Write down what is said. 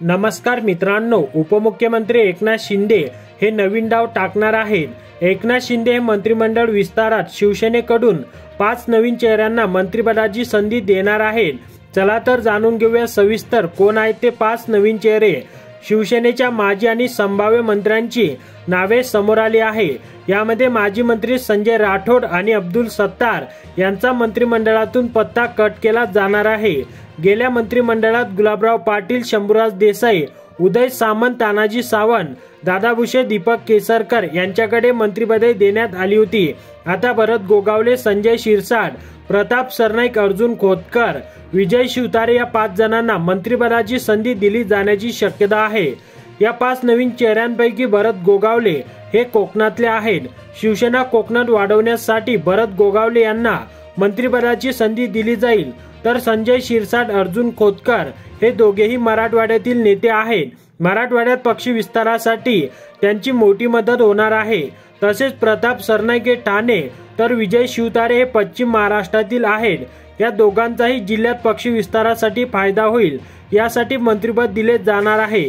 नमस्कार मित्रांनो, उपमुख्यमंत्री एकनाथ शिंदे हे नवीन डाव टाकणार आहेत। एकनाथ शिंदे हे मंत्रिमंडळ विस्तारात शिवसेनेकडून 5 नवीन चेहऱ्यांना मंत्रिपदाची संधी देणार आहेत। चला तर जाणून घेऊया सविस्तर कोण आहेत ते 5 नवीन चेहरे। शिवसेनेच्या माजी आणि संभाव्य मंत्र्यांची नावे समोर आली आहे। यामध्ये माजी मंत्री संजय राठोड आणि अब्दुल सत्तार यांचा मंत्रिमंडळातून पत्ता कट केला जाणार आहे। गेल्या मंत्रिमंडळात गुलाबराव पाटील, शंभूराज देसाई, उदय सामंत, तानाजी सावंत, दादा भुसे, दीपक केसरकर यांच्याकडे मंत्रिपदे देण्यात आली होती। आता भरत गोगावले, संजय शिरसाट, प्रताप सरनाईक, अर्जुन खोतकर, विजय शिवतारे या 5 जणांना मंत्रिपदाची संधी दिली जाण्याची शक्यता आहे। या 5 नवीन चेहऱ्यांपैकी भरत गोगावले हे कोकणातले आहेत। शिवसेना कोकणात वाढवण्यासाठी भरत गोगावले यांना मंत्रिपदाची संधी दिली जाईल, तर संजय शिरसाट, अर्जुन खोतकर हे दोघेही मराठवाड्यातील नेते आहेत। मराठवाड्यात पक्ष विस्तारासाठी त्यांची मोठी मदत होणार आहे। तसेच प्रताप सरनाईक हे ठाणे तर विजय शिवतारे हे पश्चिम महाराष्ट्रातील आहेत। या दोघांचाही जिल्ह्यात पक्ष विस्तारासाठी फायदा होईल, यासाठी मंत्रिपद दिले जाणार आहे।